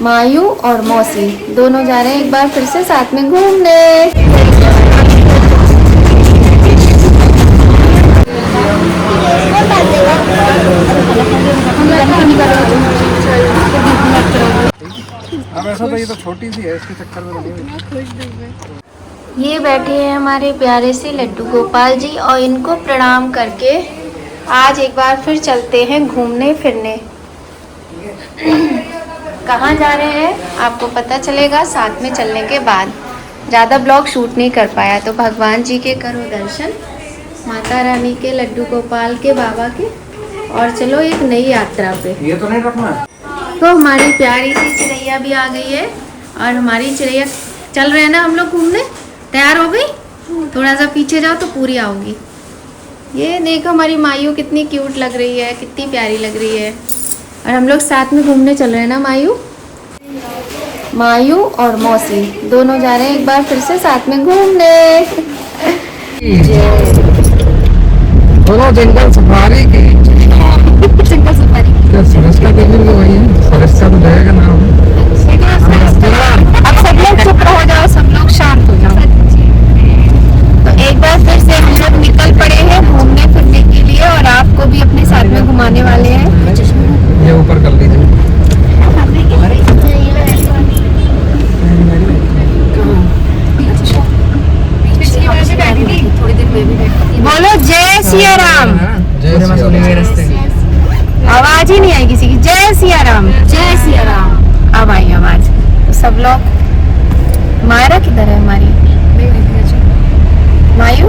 मायू और मौसी दोनों जा रहे हैं एक बार फिर से साथ में घूमने। अब ऐसा तो ये तो छोटी सी है, इसके चक्कर में नहीं। ये बैठे हैं हमारे प्यारे से लड्डू गोपाल जी और इनको प्रणाम करके आज एक बार फिर चलते हैं घूमने फिरने। कहाँ जा रहे हैं आपको पता चलेगा साथ में चलने के बाद। ज़्यादा ब्लॉग शूट नहीं कर पाया तो भगवान जी के करो दर्शन, माता रानी के, लड्डू गोपाल के, बाबा के, और चलो एक नई यात्रा पे। ये तो नहीं रखना। तो हमारी प्यारी सी चिड़ैया भी आ गई है और हमारी चिड़ैया चल रहे हैं ना हम लोग घूमने। तैयार हो गई? थोड़ा सा पीछे जाओ तो पूरी आओगी। ये देखो हमारी मायू कितनी क्यूट लग रही है, कितनी प्यारी लग रही है। और हम लोग साथ में घूमने चल रहे हैं ना मायू। मायू और मौसी दोनों जा रहे हैं एक बार फिर से साथ में घूमने। दोनों जंगल सफारी की। जंगल सफारी सरस्ता देवी तो वही है, सरस्ता तो जगह का नाम है। अब सब लोग चुप हो जाओ, सब लोग शांत हो जाओ। तो एक बार फिर से हम लोग निकल पड़े हैं घूमने फिरने के लिए और आपको भी अपने साथ में घुमाने वाले हैं। ये ऊपर कर लीजिए। बोलो जय सिया राम। आवाज ही नहीं आई किसी की। जय सिया राम, जय सिया राम। अब आई आवाज। तो सब लोग। मायरा किधर है हमारी? मायू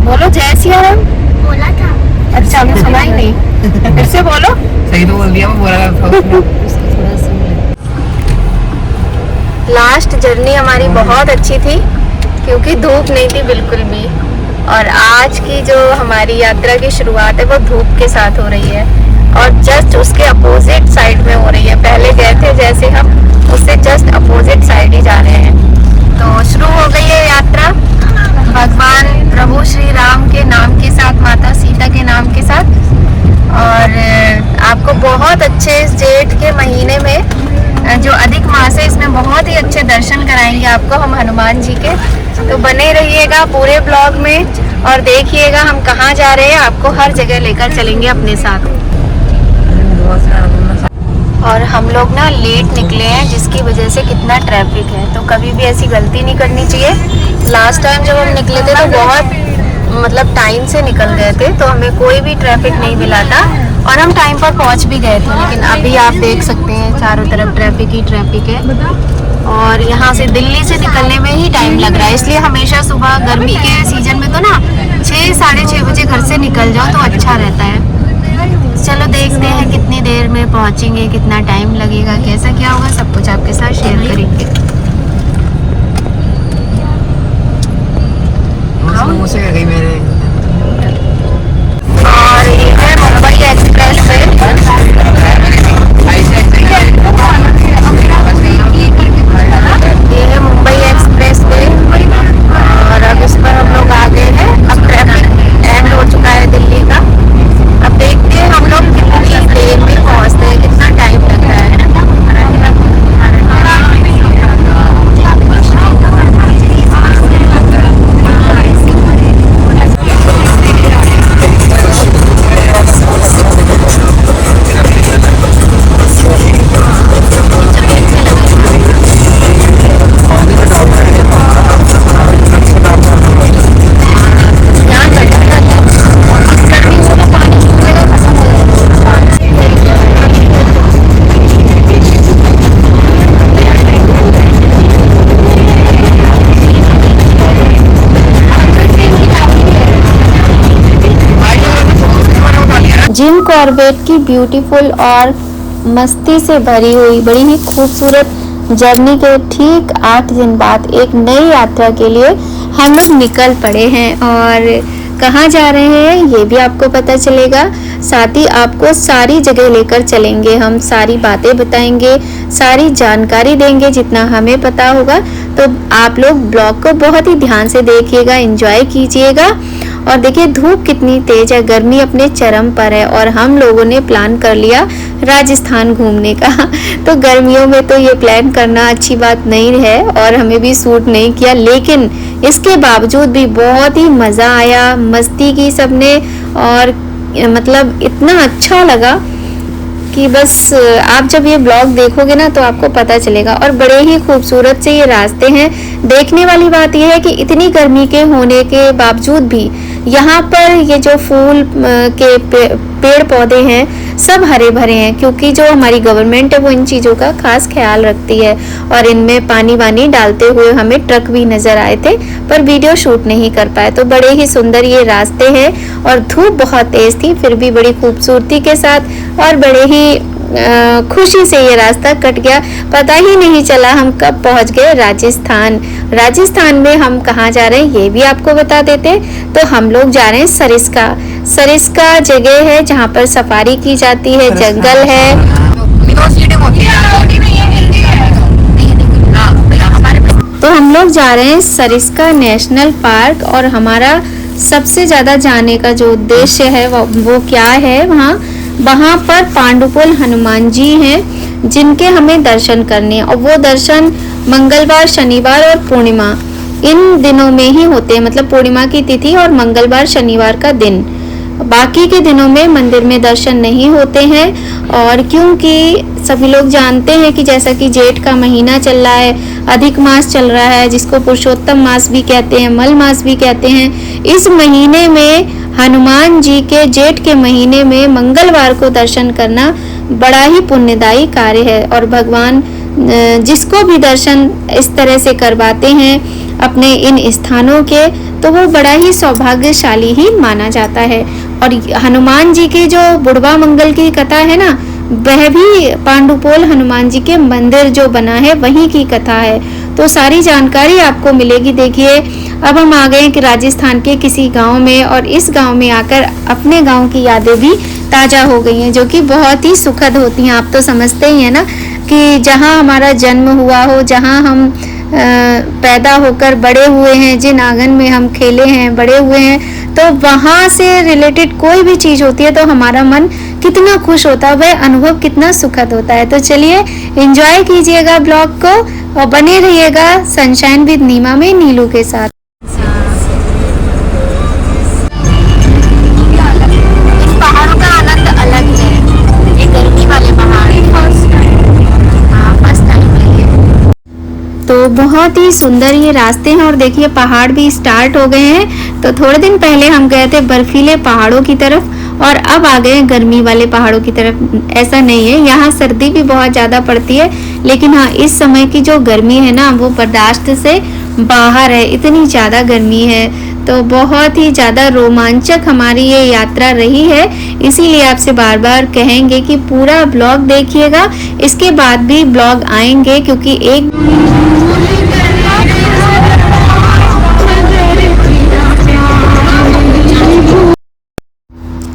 बोलो जय सिया राम। बोला था। अच्छा हमने सुना ही नहीं। फिर से बोलो। सही तो बोल दिया, मैं बोला था। लास्ट जर्नी हमारी बहुत अच्छी थी क्योंकि धूप नहीं थी बिल्कुल भी। और आज की जो हमारी यात्रा की शुरुआत है वो धूप के साथ हो रही है और जस्ट उसके अपोजिट साइड में हो रही है। पहले गए थे जैसे हम, उससे जस्ट अपोजिट साइड ही जा रहे हैं। तो शुरू हो गई है यात्रा भगवान प्रभु श्री राम के नाम के साथ, माता सीता के नाम के साथ। और आपको बहुत अच्छे इस जेठ के महीने में जो अधिक मास है इसमें बहुत ही अच्छे दर्शन कराएंगे आपको हम हनुमान जी के। तो बने रहिएगा पूरे ब्लॉग में और देखिएगा हम कहाँ जा रहे हैं, आपको हर जगह लेकर चलेंगे अपने साथ। और हम लोग ना लेट निकले हैं जिसकी वजह से कितना ट्रैफिक है। तो कभी भी ऐसी गलती नहीं करनी चाहिए। लास्ट टाइम जब हम निकले थे तो बहुत मतलब टाइम से निकल गए थे तो हमें कोई भी ट्रैफिक नहीं मिला था और हम टाइम पर पहुंच भी गए थे। लेकिन अभी आप देख सकते हैं चारों तरफ ट्रैफिक ही ट्रैफिक है और यहाँ से दिल्ली से निकलने में ही टाइम लग रहा है। इसलिए हमेशा सुबह गर्मी के सीजन में तो ना 6 साढ़े 6 बजे घर से निकल जाओ तो अच्छा रहता है। चलो देखते हैं कितनी देर में पहुँचेंगे, कितना टाइम लगेगा, कैसा क्या होगा, सब कुछ आपके साथ शेयर करेंगे। और ये है मुंबई एक्सप्रेस वे। ये है मुंबई एक्सप्रेस वे और अब इस पर हम लोग आ गए हैं। अब ट्रैफिक एंड हो चुका है दिल्ली का। अब देखते हैं हम लोग कितनी देर में पहुंचते हैं, कितना टाइम लग रहा है। जिम कॉर्बेट की ब्यूटीफुल और मस्ती से भरी हुई बड़ी ही खूबसूरत जर्नी के ठीक 8 दिन बाद एक नई यात्रा के लिए हम लोग निकल पड़े हैं। और कहाँ जा रहे हैं ये भी आपको पता चलेगा। साथ ही आपको सारी जगह लेकर चलेंगे, हम सारी बातें बताएंगे, सारी जानकारी देंगे जितना हमें पता होगा। तो आप लोग ब्लॉग को बहुत ही ध्यान से देखिएगा, एंजॉय कीजिएगा और देखिए धूप कितनी तेज है, गर्मी अपने चरम पर है और हम लोगों ने प्लान कर लिया राजस्थान घूमने का। तो गर्मियों में तो ये प्लान करना अच्छी बात नहीं है और हमें भी सूट नहीं किया, लेकिन इसके बावजूद भी बहुत ही मज़ा आया, मस्ती की सबने और मतलब इतना अच्छा लगा कि बस आप जब ये ब्लॉग देखोगे ना तो आपको पता चलेगा। और बड़े ही खूबसूरत से ये रास्ते हैं। देखने वाली बात यह है कि इतनी गर्मी के होने के बावजूद भी यहाँ पर ये जो फूल के पेड़ पौधे हैं सब हरे भरे हैं, क्योंकि जो हमारी गवर्नमेंट है वो इन चीज़ों का खास ख्याल रखती है। और इनमें पानी वानी डालते हुए हमें ट्रक भी नज़र आए थे, पर वीडियो शूट नहीं कर पाए। तो बड़े ही सुंदर ये रास्ते हैं और धूप बहुत तेज़ थी, फिर भी बड़ी खूबसूरती के साथ और बड़े ही खुशी से ये रास्ता कट गया। पता ही नहीं चला हम कब पहुंच गए राजस्थान। राजस्थान में हम कहाँ जा रहे हैं ये भी आपको बता देते। तो हम लोग जा रहे हैं सरिस्का। सरिस्का जगह है जहाँ पर सफारी की जाती है, जंगल है। तो हम लोग जा रहे हैं सरिस्का नेशनल पार्क और हमारा सबसे ज़्यादा जाने का जो उद्देश्य है वो क्या है, वहाँ पर पांडुपुल हनुमान जी हैं जिनके हमें दर्शन करने हैं। और वो दर्शन मंगलवार, शनिवार और पूर्णिमा इन दिनों में ही होते हैं, मतलब पूर्णिमा की तिथि और मंगलवार शनिवार का दिन। बाकी के दिनों में मंदिर में दर्शन नहीं होते हैं। और क्योंकि सभी लोग जानते हैं कि जैसा कि जेठ का महीना चल रहा है, अधिक मास चल रहा है, जिसको पुरुषोत्तम मास भी कहते हैं, मल मास भी कहते हैं। इस महीने में हनुमान जी के जेठ के महीने में मंगलवार को दर्शन करना बड़ा ही पुण्यदायी कार्य है। और भगवान जिसको भी दर्शन इस तरह से करवाते हैं अपने इन स्थानों के, तो वो बड़ा ही सौभाग्यशाली ही माना जाता है। और हनुमान जी की जो बुढ़वा मंगल की कथा है ना, वह भी पांडुपोल हनुमान जी के मंदिर जो बना है वहीं की कथा है। तो सारी जानकारी आपको मिलेगी। देखिए अब हम आ गए कि राजस्थान के किसी गांव में, और इस गांव में आकर अपने गांव की यादें भी ताज़ा हो गई हैं, जो कि बहुत ही सुखद होती हैं। आप तो समझते ही हैं ना कि जहां हमारा जन्म हुआ हो, जहां हम पैदा होकर बड़े हुए हैं, जिन आंगन में हम खेले हैं, बड़े हुए हैं, तो वहाँ से रिलेटेड कोई भी चीज़ होती है तो हमारा मन कितना खुश होता है, वह अनुभव कितना सुखद होता है। तो चलिए एंजॉय कीजिएगा ब्लॉग को और बने रहिएगा सनशाइन विद नीमा में नीलू के साथ। इस पहाड़ों का आनंद अलग है, ये गर्मी वाले पहाड़ फर्स्ट टाइम है ये। तो बहुत ही सुंदर ये रास्ते हैं और देखिए पहाड़ भी स्टार्ट हो गए हैं। तो थोड़े दिन पहले हम गए थे बर्फीले पहाड़ों की तरफ और अब आ गए गर्मी वाले पहाड़ों की तरफ। ऐसा नहीं है, यहाँ सर्दी भी बहुत ज़्यादा पड़ती है, लेकिन हाँ इस समय की जो गर्मी है ना वो बर्दाश्त से बाहर है, इतनी ज़्यादा गर्मी है। तो बहुत ही ज़्यादा रोमांचक हमारी ये यात्रा रही है, इसीलिए आपसे बार बार कहेंगे कि पूरा ब्लॉग देखिएगा। इसके बाद भी ब्लॉग आएंगे क्योंकि एक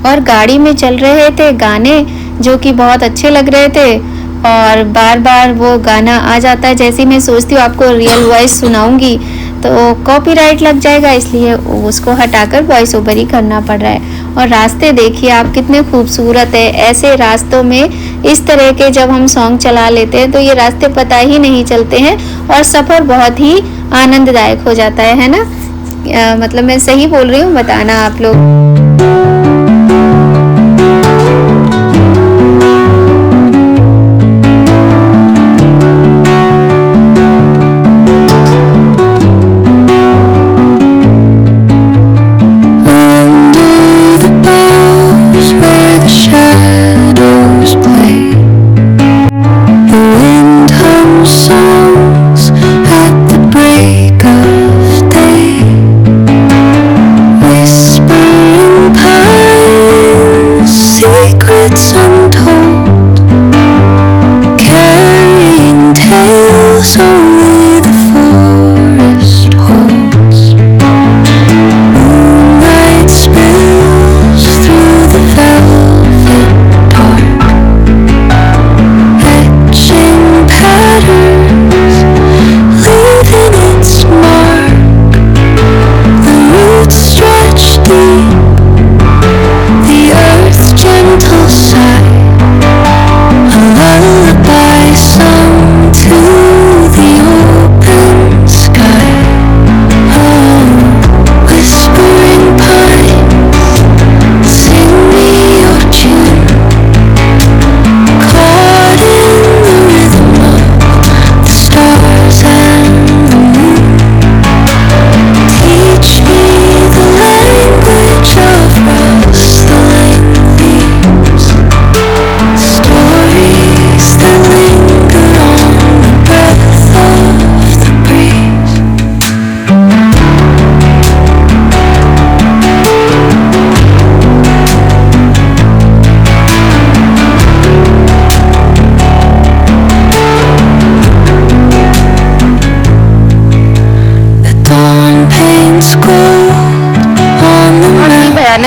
और गाड़ी में चल रहे थे गाने जो कि बहुत अच्छे लग रहे थे और बार बार वो गाना आ जाता है। जैसे मैं सोचती हूँ आपको रियल वॉइस सुनाऊंगी तो कॉपीराइट लग जाएगा, इसलिए उसको हटाकर वॉइस ओवर ही करना पड़ रहा है। और रास्ते देखिए आप कितने खूबसूरत है। ऐसे रास्तों में इस तरह के जब हम सॉन्ग चला लेते हैं तो ये रास्ते पता ही नहीं चलते हैं और सफ़र बहुत ही आनंददायक हो जाता है ना। मतलब मैं सही बोल रही हूँ, बताना आप लोग। Whisper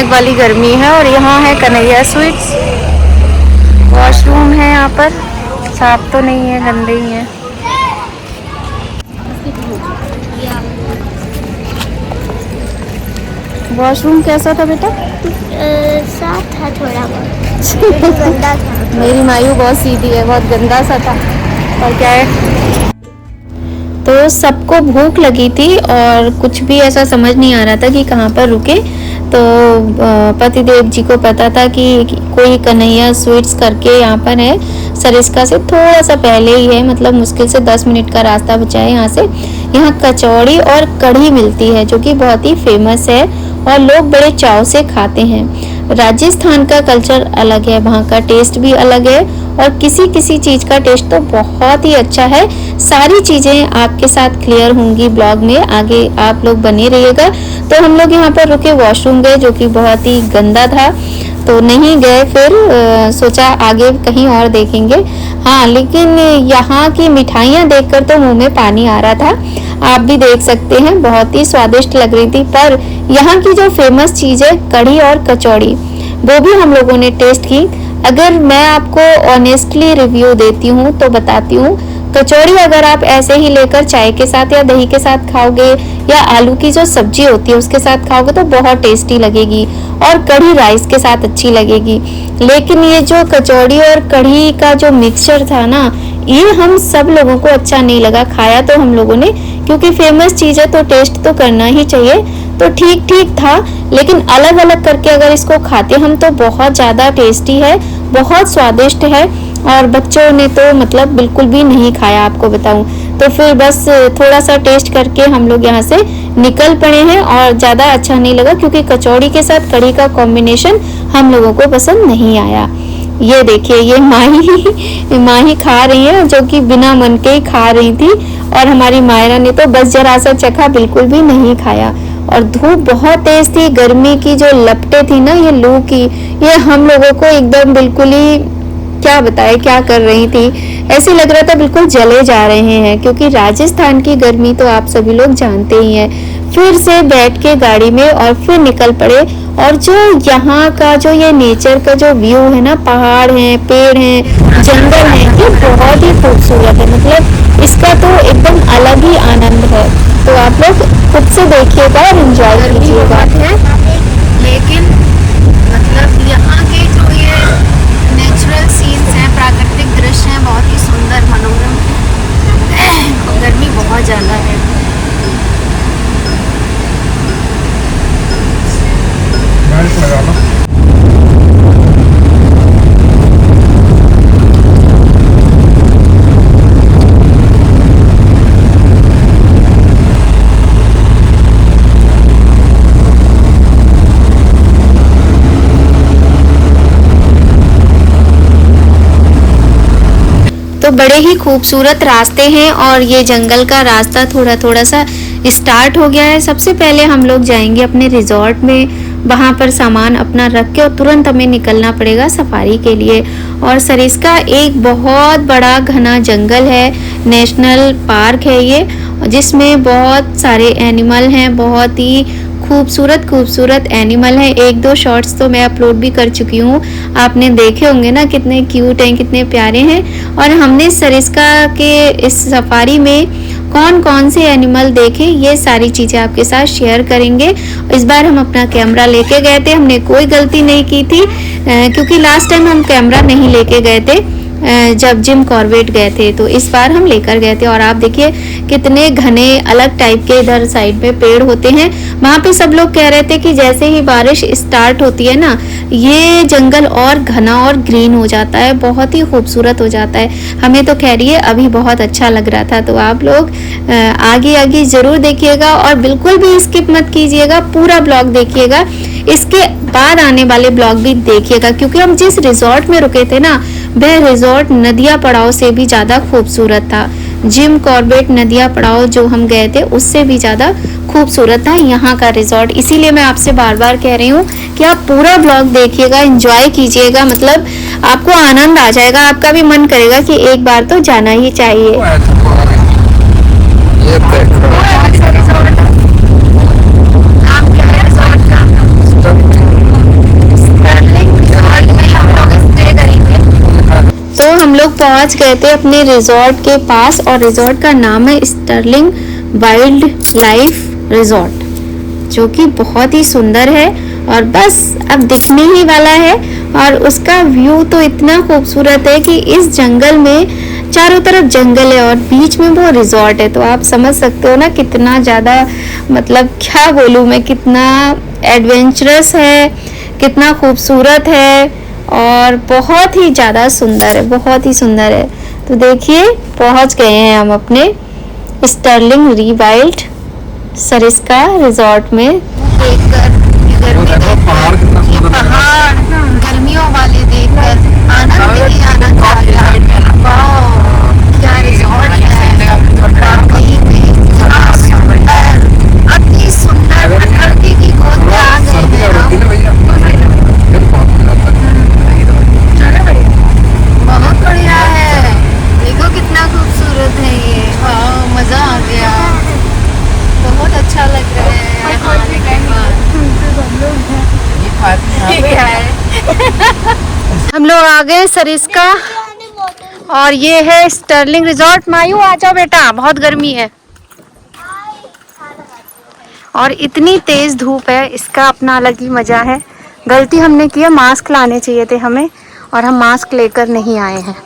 भयानक वाली गर्मी है। और यहाँ है कन्हैया स्वीट्स, वॉशरूम है यहाँ पर, साफ तो नहीं है, गंदे ही है। वॉशरूम कैसा था बेटा? साफ था थोड़ा बहुत, गंदा था। मेरी मायू बहुत सीधी है, बहुत गंदा सा था। और क्या है, तो सबको भूख लगी थी और कुछ भी ऐसा समझ नहीं आ रहा था कि कहाँ पर रुके। तो पतिदेव जी को पता था कि कोई कन्हैया स्वीट्स करके यहाँ पर है, सरिस्का से थोड़ा सा पहले ही है, मतलब मुश्किल से 10 मिनट का रास्ता बचा है यहाँ से। यहाँ कचौड़ी और कढ़ी मिलती है जो कि बहुत ही फेमस है और लोग बड़े चाव से खाते हैं। राजस्थान का कल्चर अलग है, वहाँ का टेस्ट भी अलग है और किसी किसी चीज़ का टेस्ट तो बहुत ही अच्छा है। सारी चीज़ें आपके साथ क्लियर होंगी ब्लॉग में, आगे आप लोग बने रहिएगा। तो हम लोग यहाँ पर रुके, वॉशरूम गए जो कि बहुत ही गंदा था तो नहीं गए, फिर सोचा आगे कहीं और देखेंगे। हाँ, लेकिन यहाँ की मिठाइयाँ देखकर तो मुंह में पानी आ रहा था, आप भी देख सकते हैं, बहुत ही स्वादिष्ट लग रही थी। पर यहाँ की जो फेमस चीज़ है कढ़ी और कचौड़ी, वो भी हम लोगों ने टेस्ट की। अगर मैं आपको ऑनेस्टली रिव्यू देती हूँ तो बताती हूँ, कचौड़ी अगर आप ऐसे ही लेकर चाय के साथ या दही के साथ खाओगे या आलू की जो सब्जी होती है उसके साथ खाओगे तो बहुत टेस्टी लगेगी और कढ़ी राइस के साथ अच्छी लगेगी। लेकिन ये जो कचौड़ी और कढ़ी का जो मिक्सचर था ना, ये हम सब लोगों को अच्छा नहीं लगा। खाया तो हम लोगों ने, क्योंकि फेमस चीज़ है तो टेस्ट तो करना ही चाहिए, तो ठीक ठीक था। लेकिन अलग अलग करके अगर इसको खाते हम तो बहुत ज़्यादा टेस्टी है, बहुत स्वादिष्ट है। और बच्चों ने तो मतलब बिल्कुल भी नहीं खाया, आपको बताऊं। तो फिर बस थोड़ा सा टेस्ट करके हम लोग यहाँ से निकल पड़े हैं और ज़्यादा अच्छा नहीं लगा, क्योंकि कचौड़ी के साथ कढ़ी का कॉम्बिनेशन हम लोगों को पसंद नहीं आया। ये देखिए, ये माही खा रही है, जो कि बिना मन के ही खा रही थी। और हमारी मायरा ने तो बस जरा सा चखा, बिल्कुल भी नहीं खाया। और धूप बहुत तेज थी, गर्मी की जो लपटें थी ना, ये लू की, ये हम लोगों को एकदम बिल्कुल ही क्या बताए क्या कर रही थी। ऐसे लग रहा था बिल्कुल जले जा रहे हैं, क्योंकि राजस्थान की गर्मी तो आप सभी लोग जानते ही हैं। फिर से बैठ के गाड़ी में और फिर निकल पड़े। और जो यहाँ का जो ये नेचर का जो व्यू है ना, पहाड़ हैं, पेड़ हैं, जंगल है, ये बहुत ही खूबसूरत है। मतलब इसका तो एकदम अलग ही आनंद है। तो आप लोग खुद से देखिएगा और एंजॉय कीजिएगा। लेकिन मतलब यहाँ के जो ये नेचुरल सीन्स हैं, प्राकृतिक दृश्य हैं, बहुत ही सुंदर मनोरम। गर्मी बहुत ज़्यादा है। तो बड़े ही खूबसूरत रास्ते हैं और ये जंगल का रास्ता थोड़ा थोड़ा सा स्टार्ट हो गया है। सबसे पहले हम लोग जाएंगे अपने रिजॉर्ट में, वहाँ पर सामान अपना रख के और तुरंत हमें निकलना पड़ेगा सफारी के लिए। और सरिस्का एक बहुत बड़ा घना जंगल है, नेशनल पार्क है ये, जिसमें बहुत सारे एनिमल हैं, बहुत ही खूबसूरत एनिमल है। 1-2 शॉट्स तो मैं अपलोड भी कर चुकी हूँ, आपने देखे होंगे ना, कितने क्यूट हैं, कितने प्यारे हैं। और हमने सरिस्का के इस सफारी में कौन कौन से एनिमल देखे, ये सारी चीज़ें आपके साथ शेयर करेंगे। इस बार हम अपना कैमरा लेके गए थे, हमने कोई गलती नहीं की थी, क्योंकि लास्ट टाइम हम कैमरा नहीं लेके गए थे जब जिम कॉर्बेट गए थे, तो इस बार हम लेकर गए थे। और आप देखिए कितने घने अलग टाइप के इधर साइड में पेड़ होते हैं। वहाँ पे सब लोग कह रहे थे कि जैसे ही बारिश स्टार्ट होती है ना, ये जंगल और घना और ग्रीन हो जाता है, बहुत ही खूबसूरत हो जाता है। हमें तो खैर ये अभी बहुत अच्छा लग रहा था। तो आप लोग आगे आगे ज़रूर देखिएगा और बिल्कुल भी स्किप मत कीजिएगा, पूरा ब्लॉग देखिएगा। इसके बाद आने वाले ब्लॉग भी देखिएगा, क्योंकि हम जिस रिजॉर्ट में रुके थे ना, वह रिजॉर्ट नदिया पड़ाव से भी ज़्यादा खूबसूरत था। जिम कॉर्बेट नदिया पड़ाव जो हम गए थे उससे भी ज़्यादा खूबसूरत था यहाँ का रिजॉर्ट। इसीलिए मैं आपसे बार बार कह रही हूँ कि आप पूरा ब्लॉग देखिएगा, एंजॉय कीजिएगा, मतलब आपको आनंद आ जाएगा, आपका भी मन करेगा कि एक बार तो जाना ही चाहिए। तो हम लोग पहुंच गए थे अपने रिजॉर्ट के पास और रिजॉर्ट का नाम है स्टर्लिंग वाइल्ड लाइफ रिजॉर्ट, जो कि बहुत ही सुंदर है और बस अब दिखने ही वाला है। और उसका व्यू तो इतना खूबसूरत है कि इस जंगल में चारों तरफ जंगल है और बीच में वो रिजॉर्ट है, तो आप समझ सकते हो ना कितना ज़्यादा, मतलब क्या बोलूँ मैं, कितना एडवेंचरस है, कितना खूबसूरत है और बहुत ही ज़्यादा सुंदर है, बहुत ही सुंदर है। तो देखिए पहुंच गए हैं हम अपने स्टर्लिंग वाइल्ड सरिस्का रिजॉर्ट में। देखकर पहाड़ कितना सुंदर लग रहा है। पहाड़ गर्मियों वाले देखकर आनंद ही आनंद आ गया। वाह, क्या रिजॉर्ट है, वाकई में इतना सुंदर, अति सुंदर, प्रकृति की गोद में आ गए सर्दी हैं होती हम। है भैया, फिर बहुत मजा आता है। बहुत बढ़िया है, देखो कितना खूबसूरत है ये। हाँ, मजा आ गया, बहुत अच्छा लग रहा है यहाँ आने के बाद। हम लोग आ गए सरिस्का और ये है स्टर्लिंग रिजॉर्ट। मायू आ जाओ बेटा, बहुत गर्मी है और इतनी तेज धूप है, इसका अपना अलग ही मजा है। गलती हमने की है, मास्क लाने चाहिए थे हमें और हम मास्क लेकर नहीं आए हैं।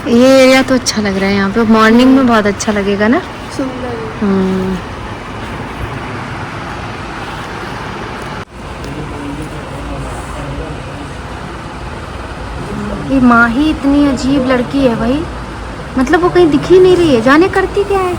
ये एरिया तो अच्छा लग रहा है, यहाँ पे मॉर्निंग में बहुत अच्छा लगेगा ना। ये माही इतनी अजीब लड़की है भाई, मतलब वो कहीं दिख ही नहीं रही है, जाने करती क्या है।